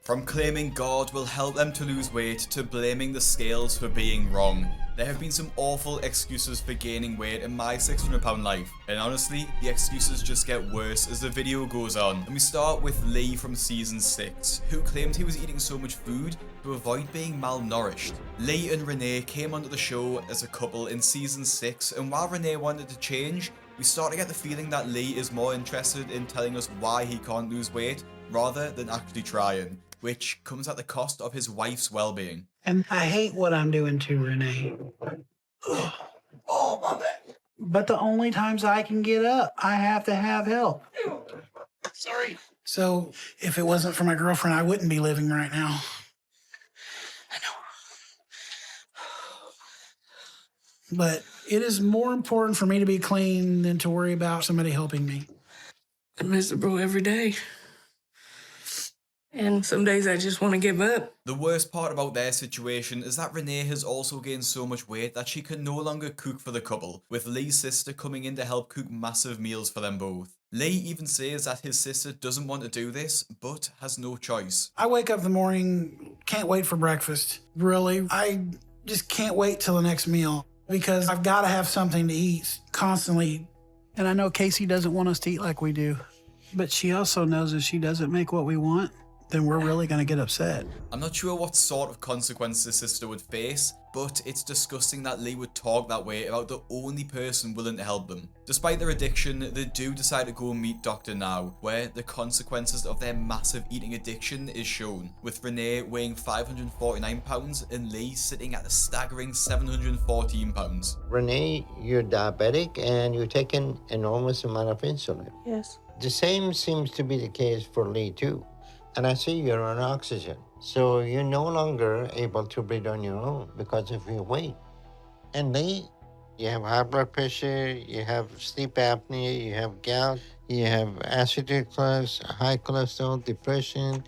From claiming God will help them to lose weight to blaming the scales for being wrong, there have been some awful excuses for gaining weight in my 600-pound life, and honestly, the excuses just get worse as the video goes on. And we start with Lee from season 6, who claimed he was eating so much food to avoid being malnourished. Lee and Renee came onto the show as a couple in season 6, and while Renee wanted to change, we start to get the feeling that Lee is more interested in telling us why he can't lose weight rather than actually trying, which comes at the cost of his wife's well-being. And I hate what I'm doing to Renee. Ugh. Oh, my back. But the only times I can get up, I have to have help. Sorry. So if it wasn't for my girlfriend, I wouldn't be living right now. I know. But it is more important for me to be clean than to worry about somebody helping me. I'm miserable every day. And some days I just want to give up. The worst part about their situation is that Renee has also gained so much weight that she can no longer cook for the couple, with Lee's sister coming in to help cook massive meals for them both. Lee even says that his sister doesn't want to do this, but has no choice. I wake up in the morning, can't wait for breakfast. Really, I just can't wait till the next meal because I've got to have something to eat constantly. And I know Casey doesn't want us to eat like we do, but she also knows if she doesn't make what we want, then we're really going to get upset. I'm not sure what sort of consequences his sister would face, but it's disgusting that Lee would talk that way about the only person willing to help them. Despite their addiction, they do decide to go and meet Dr. Now, where the consequences of their massive eating addiction is shown, with Renee weighing 549 pounds and Lee sitting at a staggering 714 pounds. Renee, you're diabetic and you're taking enormous amount of insulin. Yes. The same seems to be the case for Lee too. And I see you're on oxygen. So you're no longer able to breathe on your own because of your weight. And Lee, you have high blood pressure, you have sleep apnea, you have gout, you have acid reflux, high cholesterol, depression.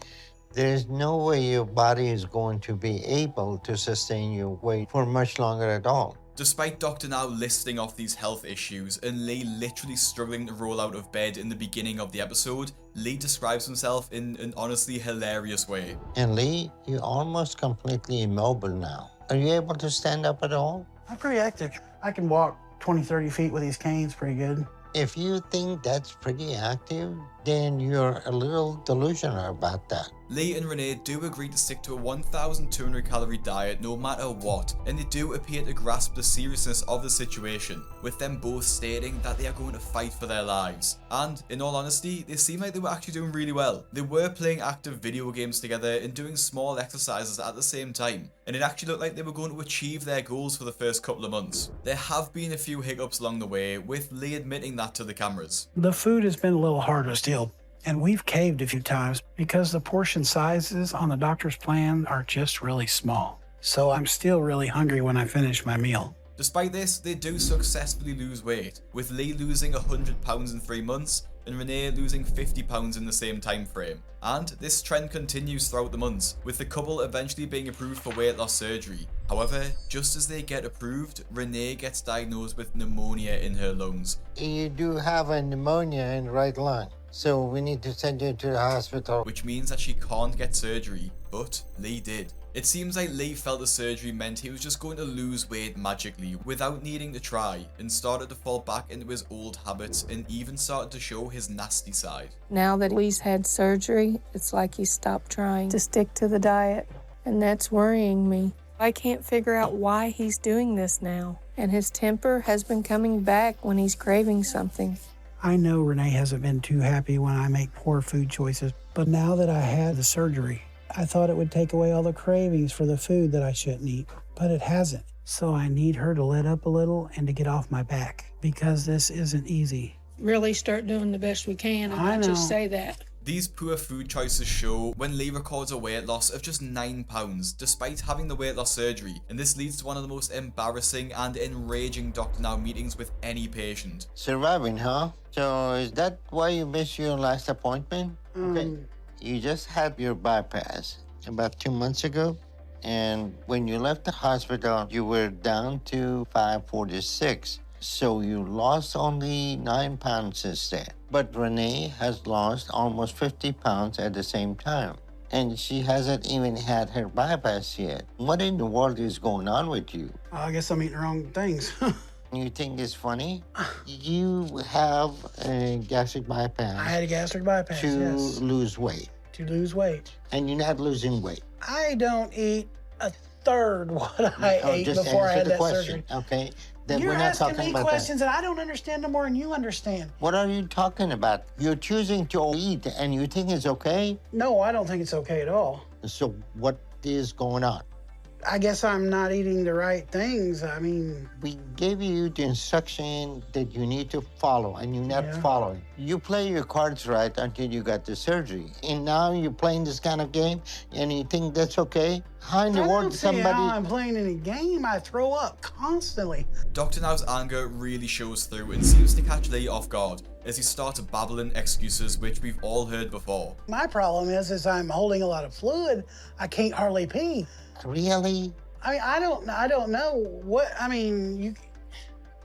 There's no way your body is going to be able to sustain your weight for much longer at all. Despite Dr. Now listing off these health issues and Lee literally struggling to roll out of bed in the beginning of the episode, Lee describes himself in an honestly hilarious way. And Lee, you're almost completely immobile now. Are you able to stand up at all? I'm pretty active. I can walk 20, 30 feet with these canes pretty good. If you think that's pretty active, then you're a little delusional about that. Lee and Renee do agree to stick to a 1,200 calorie diet no matter what, and they do appear to grasp the seriousness of the situation, with them both stating that they are going to fight for their lives. And, in all honesty, they seem like they were actually doing really well. They were playing active video games together and doing small exercises at the same time, and it actually looked like they were going to achieve their goals for the first couple of months. There have been a few hiccups along the way, with Lee admitting that to the cameras. The food has been a little hard to steal, and we've caved a few times because the portion sizes on the doctor's plan are just really small. So I'm still really hungry when I finish my meal. Despite this, they do successfully lose weight, with Lee losing 100 pounds in 3 months and Renee losing 50 pounds in the same time frame. And this trend continues throughout the months, with the couple eventually being approved for weight loss surgery. However, just as they get approved, Renee gets diagnosed with pneumonia in her lungs. You do have a pneumonia in the right lung, so we need to send you to the hospital. Which means that she can't get surgery, but Lee did. It seems like Lee felt the surgery meant he was just going to lose weight magically without needing to try, and started to fall back into his old habits and even started to show his nasty side. Now that Lee's had surgery, it's like he stopped trying to stick to the diet, and that's worrying me. I can't figure out why he's doing this now, and his temper has been coming back when he's craving something. I know Renee hasn't been too happy when I make poor food choices, but now that I had the surgery, I thought it would take away all the cravings for the food that I shouldn't eat, but it hasn't. So I need her to let up a little and to get off my back, because this isn't easy. Really start doing the best we can and not just say that. These poor food choices show when Lee records a weight loss of just 9 pounds despite having the weight loss surgery, and this leads to one of the most embarrassing and enraging Dr. Now meetings with any patient. Surviving, huh? So is that why you missed your last appointment? Okay. You just had your bypass about 2 months ago, and when you left the hospital, you were down to 546. So you lost only 9 pounds since then. But Renee has lost almost 50 pounds at the same time. And she hasn't even had her bypass yet. What in the world is going on with you? I guess I'm eating the wrong things. You think it's funny? You have a gastric bypass I had a gastric bypass, to yes. lose weight, To lose weight. and you're not losing weight. I don't eat a third what I ate just before I answer had the that question, surgery. okay? Then You're we're not asking talking me about questions that. that I don't understand no more than you understand. What are you talking about? You're choosing to eat, and you think it's okay? No, I don't think it's okay at all. So what is going on? I guess I'm not eating the right things. I mean, We gave you the instruction that you need to follow, and you're not Yeah. following. You play your cards right until you got the surgery, and now you're playing this kind of game, and you think that's okay? How in the I world don't see how somebody? I'm playing any game. I throw up constantly. Dr. Now's anger really shows through and seems to catch Lee off guard as he starts babbling excuses which we've all heard before. My problem is I'm holding a lot of fluid. I can't hardly pee. Really? I mean, I don't know what. I mean, you.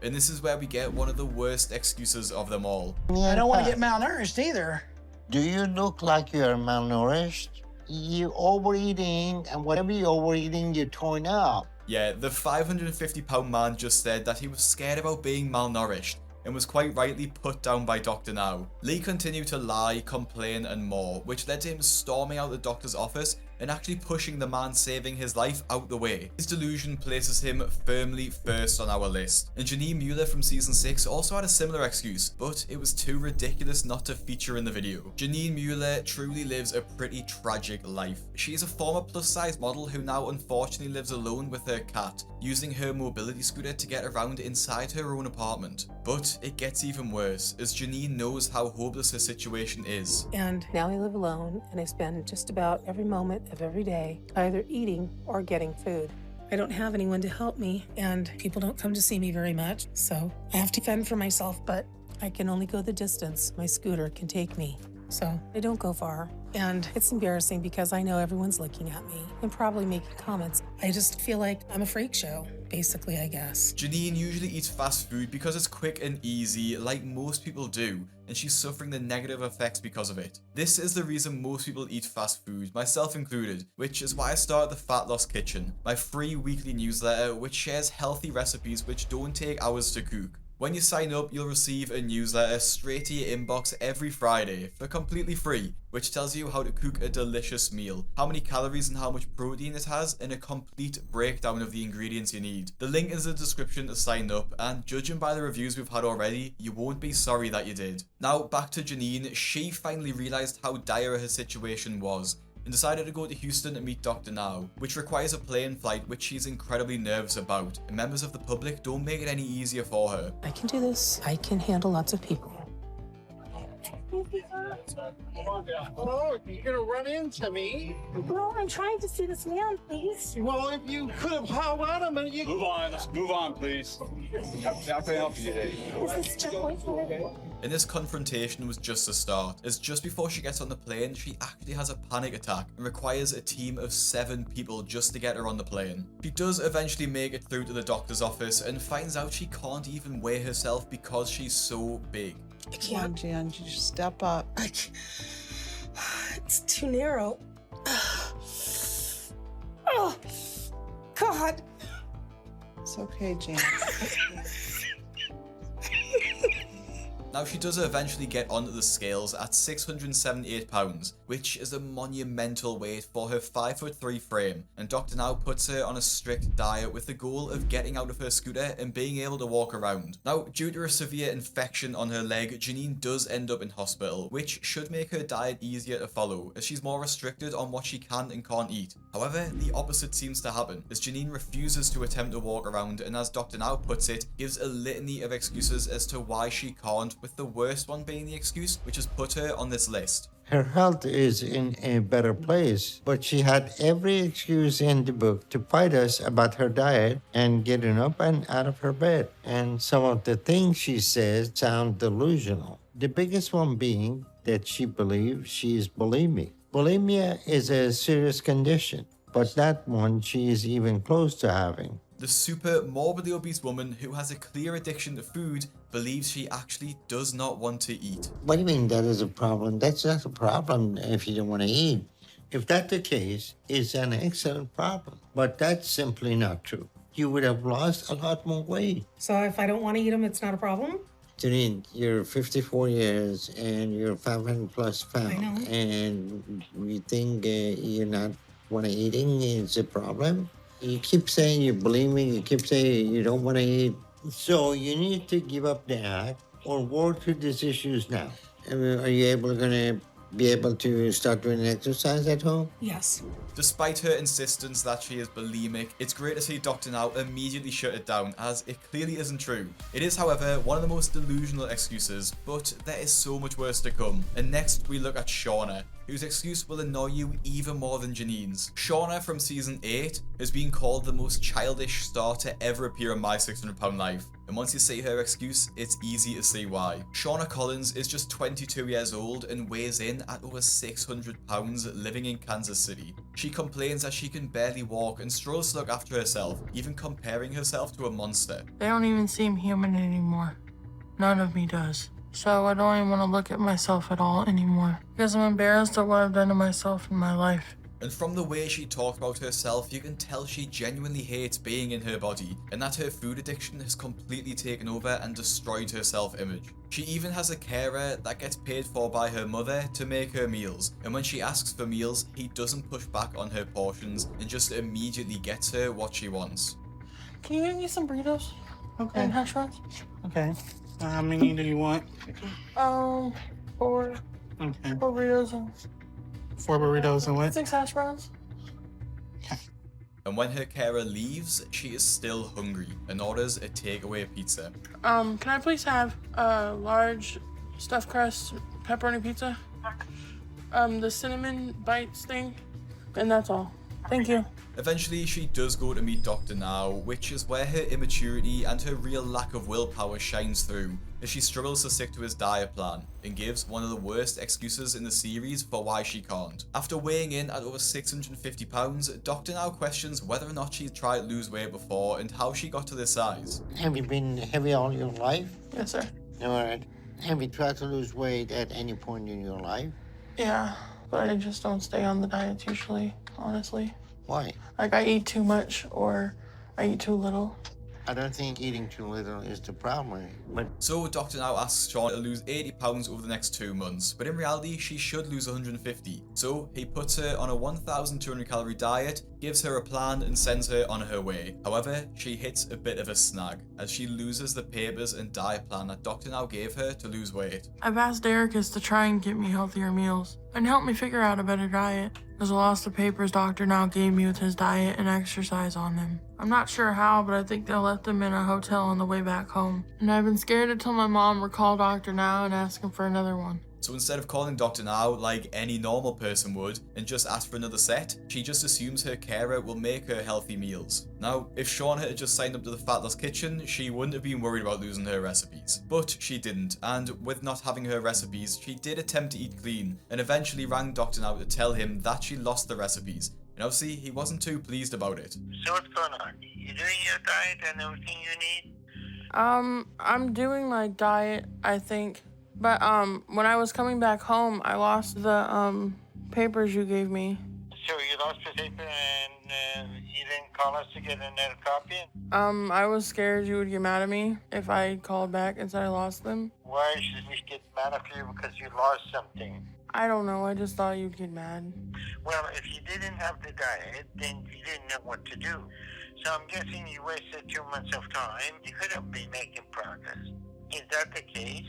And this is where we get one of the worst excuses of them all. I don't want to get malnourished either. Do you look like you're malnourished? You're overeating, and whatever you're overeating, you're throwing up. Yeah, the 550-pound man just said that he was scared about being malnourished and was quite rightly put down by Dr. Now. Lee continued to lie, complain and more, which led to him storming out the doctor's office and actually pushing the man saving his life out the way. His delusion places him firmly first on our list. And Janine Mueller from season 6 also had a similar excuse, but it was too ridiculous not to feature in the video. Janine Mueller truly lives a pretty tragic life. She is a former plus-size model who now unfortunately lives alone with her cat, using her mobility scooter to get around inside her own apartment. But it gets even worse, as Janine knows how hopeless her situation is. And now I live alone, and I spend just about every moment of every day either eating or getting food. I don't have anyone to help me, and people don't come to see me very much, so I have to fend for myself, but I can only go the distance my scooter can take me. So I don't go far, and it's embarrassing because I know everyone's looking at me and probably making comments. I just feel like I'm a freak show, basically, I guess. Janine usually eats fast food because it's quick and easy, like most people do, and she's suffering the negative effects because of it. This is the reason most people eat fast food, myself included, which is why I started the Fat Loss Kitchen, my free weekly newsletter which shares healthy recipes which don't take hours to cook. When you sign up, you'll receive a newsletter straight to your inbox every Friday for completely free, which tells you how to cook a delicious meal, how many calories and how much protein it has, and a complete breakdown of the ingredients you need. The link is in the description to sign up, and judging by the reviews we've had already, you won't be sorry that you did. Now back to Janine. She finally realised how dire her situation was, and decided to go to Houston to meet Dr. Now, which requires a plane flight which she's incredibly nervous about, and members of the public don't make it any easier for her. I can do this. I can handle lots of people. Oh, you're gonna run into me? Well, I'm trying to see this man, please. Well, if you could have held on a minute, you Move on. Let's move on, please. How can I help you today? Is this your boyfriend? And this confrontation was just a start, as just before she gets on the plane, she actually has a panic attack and requires a team of 7 people just to get her on the plane. She does eventually make it through to the doctor's office and finds out she can't even weigh herself because she's so big. I can't. Jan, you just step up. It's too narrow. Oh, God. It's okay, Jan. Now she does eventually get onto the scales at 678 pounds, which is a monumental weight for her 5'3" frame, and Dr. Now puts her on a strict diet with the goal of getting out of her scooter and being able to walk around. Now, due to a severe infection on her leg, Janine does end up in hospital, which should make her diet easier to follow, as she's more restricted on what she can and can't eat. However, the opposite seems to happen, as Janine refuses to attempt to walk around, and as Dr. Now puts it, gives a litany of excuses as to why she can't, with the worst one being the excuse which has put her on this list. Her health is in a better place, but she had every excuse in the book to fight us about her diet and getting up and out of her bed. And some of the things she says sound delusional. The biggest one being that she believes she is bulimic. Bulimia is a serious condition, but that one she is even close to having. The super morbidly obese woman who has a clear addiction to food believes she actually does not want to eat. What do you mean that is a problem? That's not a problem if you don't want to eat. If that's the case, it's an excellent problem. But that's simply not true. You would have lost a lot more weight. So if I don't want to eat them, it's not a problem? Janine, you're 54 years and you're 500 plus pounds. I know. And you think you're not want to eating is a problem? You keep saying you're bulimic, you keep saying you don't want to eat. So you need to give up that or work through these issues now. I mean, are you going to be able to start doing exercise at home? Yes. Despite her insistence that she is bulimic, it's great to see Dr. Now immediately shut it down, as it clearly isn't true. It is, however, one of the most delusional excuses, but there is so much worse to come. And next, we look at Shauna, whose excuse will annoy you even more than Janine's. Shauna from season 8 has been called the most childish star to ever appear in My 600 Pound Life. And once you see her excuse, it's easy to see why. Shauna Collins is just 22 years old and weighs in at over 600 pounds, living in Kansas City. She complains that she can barely walk and struggles to look after herself, even comparing herself to a monster. They don't even seem human anymore. None of me does. So I don't even want to look at myself at all anymore, because I'm embarrassed at what I've done to myself in my life. And from the way she talked about herself, you can tell she genuinely hates being in her body, and that her food addiction has completely taken over and destroyed her self-image. She even has a carer that gets paid for by her mother to make her meals, and when she asks for meals, he doesn't push back on her portions and just immediately gets her what she wants. Can you give me some burritos? Okay. And hash browns? Okay. How many do you want? 4. Okay. 4 burritos and 4 burritos and what? 6 hash browns. And when her carer leaves, she is still hungry and orders a takeaway pizza. Can I please have a large stuffed crust pepperoni pizza? The cinnamon bites thing, and that's all. Thank you. Eventually, she does go to meet Dr. Now, which is where her immaturity and her real lack of willpower shines through, as she struggles to stick to his diet plan, and gives one of the worst excuses in the series for why she can't. After weighing in at over 650 pounds, Dr. Now questions whether or not she's tried to lose weight before and how she got to this size. Have you been heavy all your life? Yes, sir. All right. Have you tried to lose weight at any point in your life? Yeah, but I just don't stay on the diets usually, honestly. Why? Like, I eat too much or I eat too little. I don't think eating too little is the problem, but... So Dr. Now asks Shauna to lose 80 pounds over the next 2 months, but in reality she should lose 150. So he puts her on a 1,200 calorie diet, gives her a plan and sends her on her way. However, she hits a bit of a snag, as she loses the papers and diet plan that Dr. Now gave her to lose weight. I've asked Ericus to try and get me healthier meals and help me figure out a better diet, as I lost the papers Dr. Now gave me with his diet and exercise on them. I'm not sure how, but I think they'll let them in a hotel on the way back home. And I've been scared to tell my mom or call Dr. Now and ask him for another one. So instead of calling Dr. Now like any normal person would and just ask for another set, she just assumes her carer will make her healthy meals. Now, if Shauna had just signed up to the Fat Loss Kitchen, she wouldn't have been worried about losing her recipes. But she didn't, and with not having her recipes, she did attempt to eat clean, and eventually rang Dr. Now to tell him that she lost the recipes. And obviously, he wasn't too pleased about it. So what's going on? You doing your diet and everything you need? I'm doing my diet, I think. But, when I was coming back home, I lost the, papers you gave me. So you lost the paper and you didn't call us to get another copy? I was scared you would get mad at me if I called back and said I lost them. Why should we get mad at you because you lost something? I don't know, I just thought you'd get mad. Well, if you didn't have the diet, then you didn't know what to do. So I'm guessing you wasted 2 months of time. You could have been making progress. Is that the case?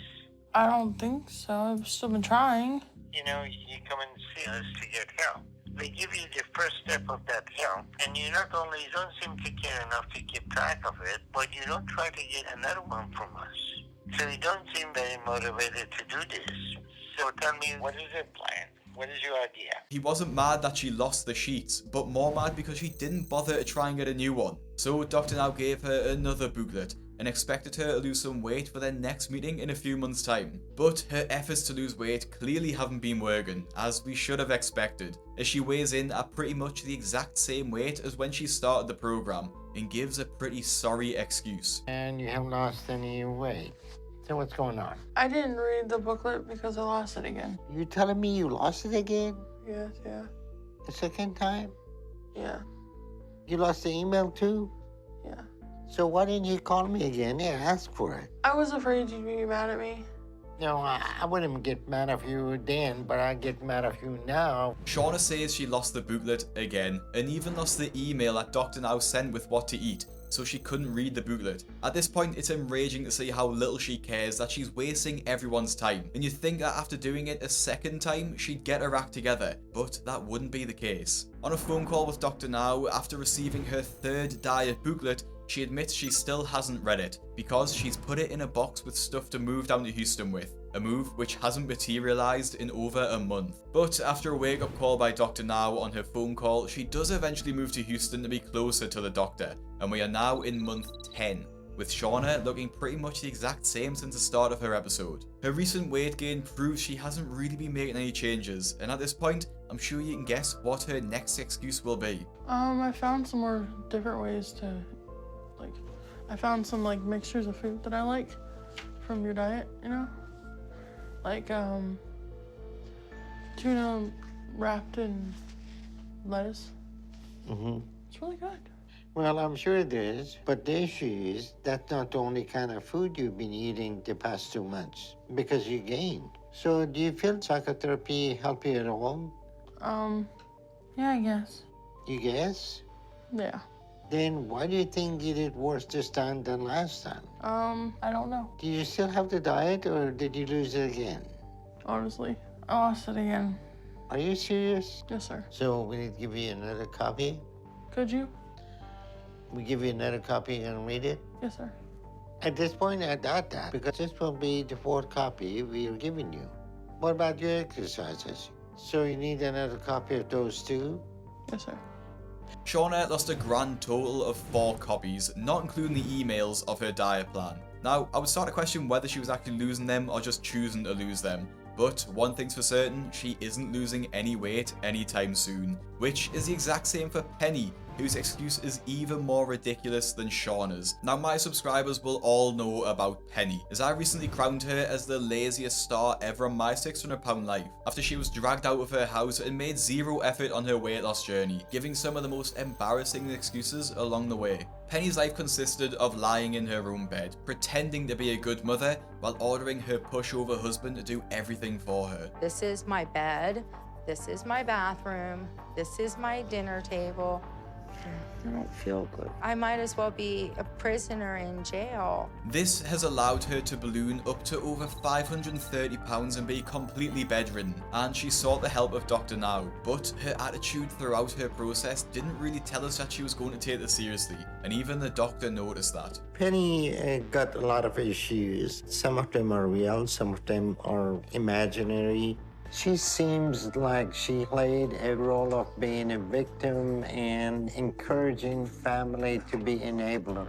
I don't think so. I've still been trying. You know, you come and see us to get help. We give you the first step of that help, and you not only don't seem to care enough to keep track of it, but you don't try to get another one from us. So you don't seem very motivated to do this. So tell me, what is your plan? What is your idea? He wasn't mad that she lost the sheets, but more mad because she didn't bother to try and get a new one. So Dr. Now gave her another booklet and expected her to lose some weight for their next meeting in a few months' time. But her efforts to lose weight clearly haven't been working, as we should have expected, as she weighs in at pretty much the exact same weight as when she started the program, and gives a pretty sorry excuse. And you haven't lost any weight. So what's going on? I didn't read the booklet because I lost it again. You telling me you lost it again? Yes, yeah. The second time? Yeah. You lost the email too? Yeah. So why didn't you call me again and ask for it? I was afraid you'd be mad at me. No, I wouldn't get mad at you then, but I get mad at you now. Shauna says she lost the booklet again, and even lost the email that Dr. Now sent with what to eat, so she couldn't read the booklet. At this point, it's enraging to see how little she cares, that she's wasting everyone's time. And you'd think that after doing it a second time, she'd get her act together, but that wouldn't be the case. On a phone call with Dr. Now, after receiving her third diet booklet, she admits she still hasn't read it, because she's put it in a box with stuff to move down to Houston with, a move which hasn't materialized in over a month. But after a wake-up call by Dr. Now on her phone call, she does eventually move to Houston to be closer to the doctor, and we are now in month 10, with Shauna looking pretty much the exact same since the start of her episode. Her recent weight gain proves she hasn't really been making any changes, and at this point, I'm sure you can guess what her next excuse will be. I found some more different ways to, I found some mixtures of food that I like from your diet, you know? Like tuna wrapped in lettuce. Mm-hmm. It's really good. Well, I'm sure it is, but the issue is that's not the only kind of food you've been eating the past 2 months, because you gained. So do you feel psychotherapy help you at all? Yeah, I guess. You guess? Yeah. Then why do you think you did worse this time than last time? I don't know. Do you still have the diet, or did you lose it again? Honestly, I lost it again. Are you serious? Yes, sir. So we need to give you another copy? Could you? We give you another copy and read it? Yes, sir. At this point, I doubt that, because this will be the 4th copy we are giving you. What about your exercises? So you need another copy of those too? Yes, sir. Shauna lost a grand total of 4 copies, not including the emails of her diet plan. Now, I would start to question whether she was actually losing them or just choosing to lose them. But one thing's for certain, she isn't losing any weight anytime soon. Which is the exact same for Penny, whose excuse is even more ridiculous than Shauna's. Now, my subscribers will all know about Penny, as I recently crowned her as the laziest star ever on my 600-pound life, after she was dragged out of her house and made zero effort on her weight loss journey, giving some of the most embarrassing excuses along the way. Penny's life consisted of lying in her own bed, pretending to be a good mother, while ordering her pushover husband to do everything for her. This is my bed, this is my bathroom, this is my dinner table. I don't feel good. I might as well be a prisoner in jail. This has allowed her to balloon up to over 530 pounds and be completely bedridden, and she sought the help of Dr. Now, but her attitude throughout her process didn't really tell us that she was going to take this seriously, and even the doctor noticed that. Penny got a lot of issues. Some of them are real, some of them are imaginary. She seems like she played a role of being a victim and encouraging family to be enabler.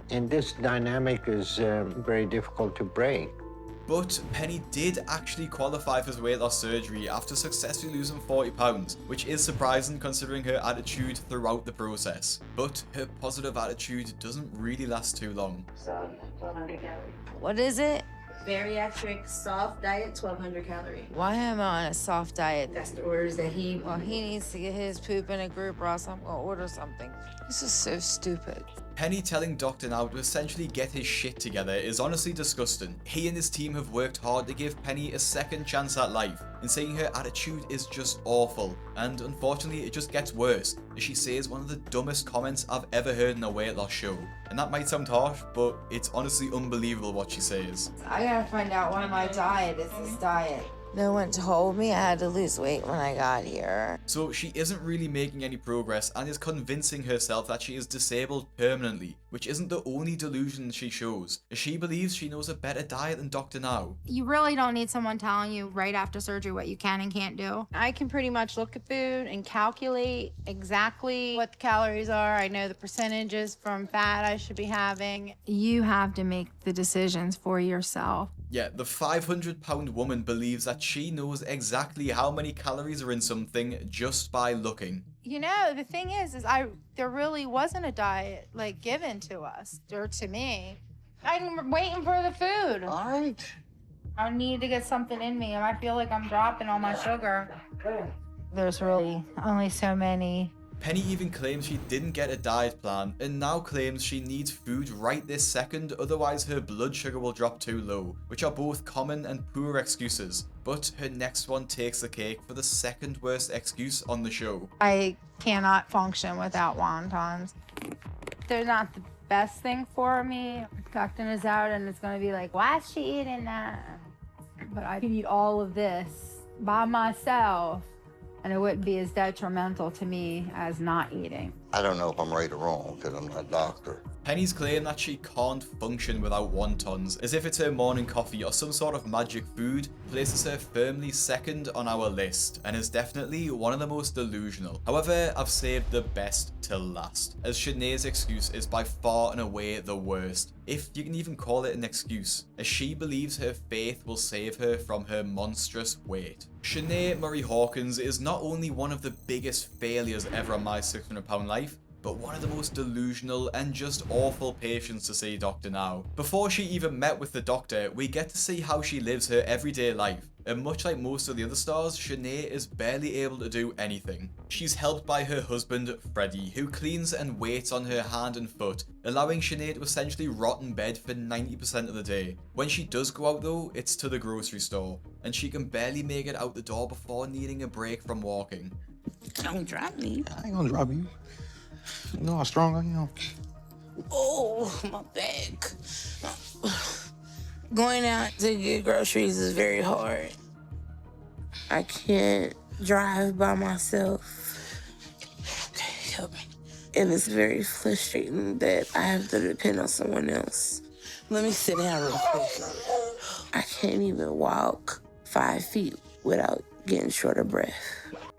And this dynamic is very difficult to break. But Penny did actually qualify for weight loss surgery after successfully losing 40 pounds, which is surprising considering her attitude throughout the process. But her positive attitude doesn't really last too long. What is it? Bariatric soft diet, 1,200 calorie. Why am I on a soft diet? That's the orders that he... Well, he needs to get his poop in a group or else I'm gonna order something. This is so stupid. Penny telling Dr. Now to essentially get his shit together is honestly disgusting. He and his team have worked hard to give Penny a second chance at life, and saying her attitude is just awful, and unfortunately it just gets worse, as she says one of the dumbest comments I've ever heard in a weight loss show. And that might sound harsh, but it's honestly unbelievable what she says. I gotta find out why my diet is this diet. No one told me I had to lose weight when I got here. So she isn't really making any progress and is convincing herself that she is disabled permanently, which isn't the only delusion she shows, as she believes she knows a better diet than Dr. Now. You really don't need someone telling you right after surgery what you can and can't do. I can pretty much look at food and calculate exactly what the calories are. I know the percentages from fat I should be having. You have to make the decisions for yourself. Yeah, the 500-pound woman believes that she knows exactly how many calories are in something just by looking. You know, the thing is there really wasn't a diet, given to us, or to me. I'm waiting for the food. All right. I need to get something in me, and I feel like I'm dropping all my sugar. There's really only so many. Penny even claims she didn't get a diet plan and now claims she needs food right this second, otherwise her blood sugar will drop too low, which are both common and poor excuses. But her next one takes the cake for the second worst excuse on the show. I cannot function without wontons. They're not the best thing for me. Dr. is out and it's gonna be like, why is she eating that? But I can eat all of this by myself and it wouldn't be as detrimental to me as not eating. I don't know if I'm right or wrong because I'm not a doctor. Penny's claim that she can't function without wontons, as if it's her morning coffee or some sort of magic food, places her firmly second on our list, and is definitely one of the most delusional. However, I've saved the best till last, as Chené's excuse is by far and away the worst, if you can even call it an excuse, as she believes her faith will save her from her monstrous weight. Chené Murray Hawkins is not only one of the biggest failures ever on my 600-pound life, but one of the most delusional and just awful patients to see Dr. Now. Before she even met with the doctor, we get to see how she lives her everyday life. And much like most of the other stars, Chené is barely able to do anything. She's helped by her husband, Freddie, who cleans and waits on her hand and foot, allowing Chené to essentially rot in bed for 90% of the day. When she does go out though, it's to the grocery store, and she can barely make it out the door before needing a break from walking. Don't drop me. I ain't gonna drop you. You know how strong I am. Oh, my back. Going out to get groceries is very hard. I can't drive by myself. Okay, help me. And it's very frustrating that I have to depend on someone else. Let me sit down real quick. I can't even walk 5 feet without getting short of breath.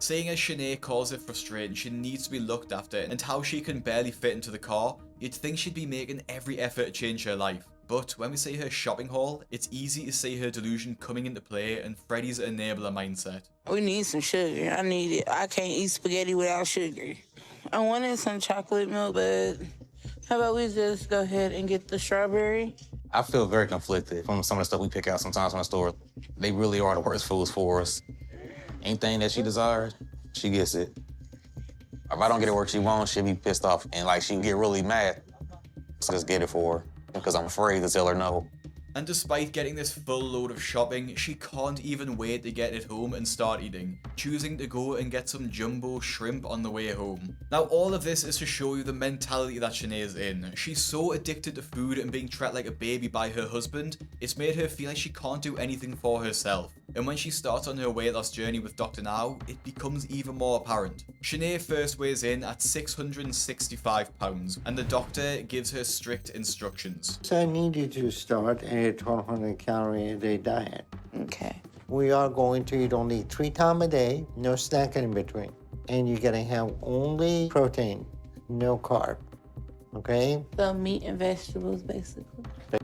Seeing as Chené calls it frustrating, she needs to be looked after, and how she can barely fit into the car, you'd think she'd be making every effort to change her life. But when we see her shopping haul, it's easy to see her delusion coming into play and Freddie's enabler mindset. We need some sugar. I need it. I can't eat spaghetti without sugar. I wanted some chocolate milk, but how about we just go ahead and get the strawberry? I feel very conflicted from some of the stuff we pick out sometimes from the store. They really are the worst foods for us. Anything that she desires, she gets it. If I don't get it what she wants, she'll be pissed off and like she'll get really mad. So just get it for her because I'm afraid to tell her no. And despite getting this full load of shopping, she can't even wait to get it home and start eating, choosing to go and get some jumbo shrimp on the way home. Now all of this is to show you the mentality that Chené is in. She's so addicted to food and being treated like a baby by her husband, it's made her feel like she can't do anything for herself. And when she starts on her weight loss journey with Dr. Now, it becomes even more apparent. Chené first weighs in at 665 pounds, and the doctor gives her strict instructions. So I need you to start a 1,200 calorie a day diet. Okay. We are going to eat only 3 times a day, no snacking in between. And you're gonna have only protein, no carb, okay? So meat and vegetables, basically.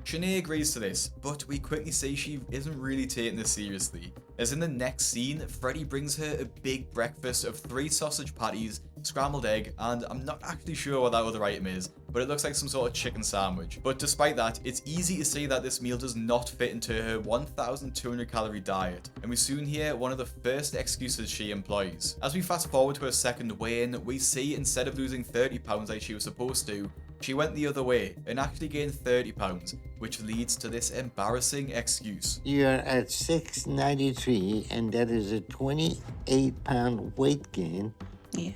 Chené agrees to this, but we quickly see she isn't really taking this seriously, as in the next scene, Freddie brings her a big breakfast of 3 sausage patties, scrambled egg, and I'm not actually sure what that other item is, but it looks like some sort of chicken sandwich. But despite that, it's easy to see that this meal does not fit into her 1,200 calorie diet, and we soon hear one of the first excuses she employs. As we fast forward to her second weigh-in, we see instead of losing 30 pounds like she was supposed to, she went the other way and actually gained 30 pounds, which leads to this embarrassing excuse. You're at 693, and that is a 28-pound weight gain. Yeah.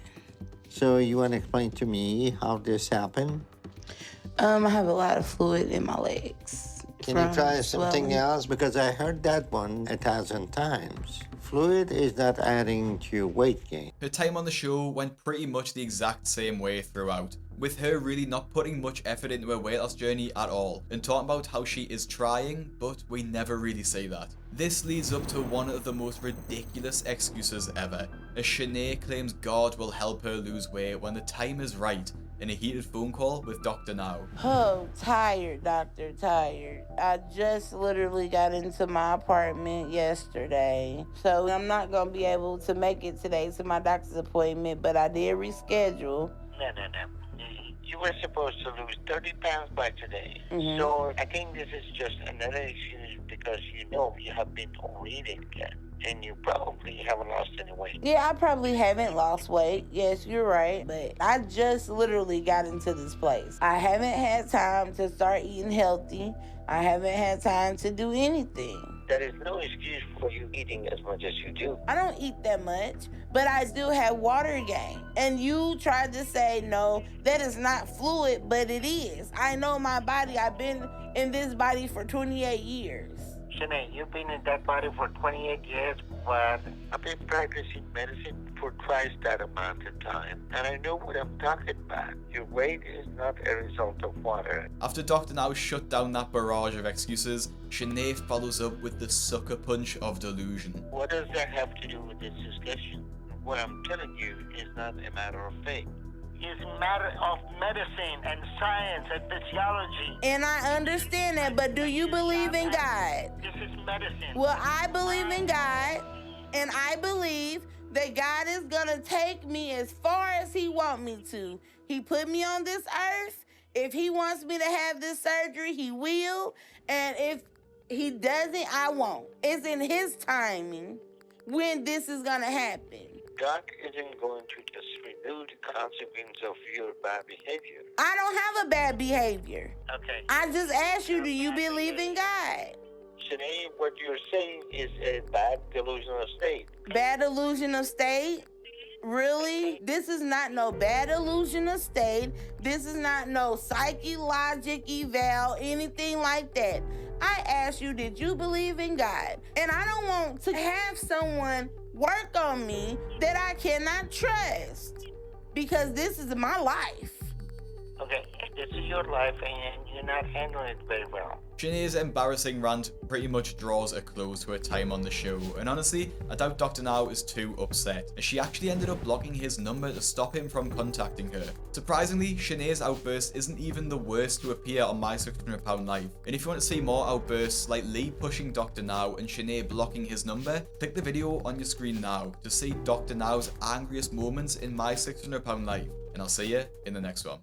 So you want to explain to me how this happened? I have a lot of fluid in my legs. Can you try something swelling. else? Because I heard that one 1,000 times. Fluid is not adding to your weight gain. Her time on the show went pretty much the exact same way throughout, with her really not putting much effort into her weight loss journey at all, and talking about how she is trying, but we never really see that. This leads up to one of the most ridiculous excuses ever, as Chené claims God will help her lose weight when the time is right, in a heated phone call with Dr. Now. Oh, tired, doctor, tired. I just literally got into my apartment yesterday, so I'm not gonna be able to make it today to my doctor's appointment, but I did reschedule. No. You were supposed to lose 30 pounds by today. Mhm. So I think this is just another excuse because you know you have been overeating again. And you probably haven't lost any weight. Yeah, I probably haven't lost weight. Yes, you're right. But I just literally got into this place. I haven't had time to start eating healthy. I haven't had time to do anything. There is no excuse for you eating as much as you do. I don't eat that much, but I do have water gain. And you tried to say, no, that is not fluid, but it is. I know my body. I've been in this body for 28 years. Chené, you've been in that body for 28 years, but I've been practicing medicine for twice that amount of time, and I know what I'm talking about. Your weight is not a result of water. After Dr. Now shut down that barrage of excuses, Chené follows up with the sucker punch of delusion. What does that have to do with this discussion? What I'm telling you is not a matter of faith. It's a matter of medicine and science and physiology. And I understand that, but do you believe in God? This is medicine. Well, I believe in God, and I believe that God is gonna take me as far as He wants me to. He put me on this earth. If He wants me to have this surgery, He will. And if He doesn't, I won't. It's in His timing when this is gonna happen. God isn't going to just remove the consequence of your bad behavior. I don't have a bad behavior. Okay. I just asked you, do you believe in God? Chené, what you're saying is a bad delusional state. Bad delusional state? Really? This is not no bad delusional state. This is not no psychologic eval, anything like that. I asked you, did you believe in God? And I don't want to have someone work on me that I cannot trust, because this is my life. Okay, this is your life and you're not handling it very well. Chené's embarrassing rant pretty much draws a close to her time on the show, and honestly, I doubt Dr. Now is too upset, as she actually ended up blocking his number to stop him from contacting her. Surprisingly, Chené's outburst isn't even the worst to appear on My 600 Pound Life, and if you want to see more outbursts like Lee pushing Dr. Now and Chené blocking his number, click the video on your screen now to see Dr. Now's angriest moments in My 600 Pound Life, and I'll see you in the next one.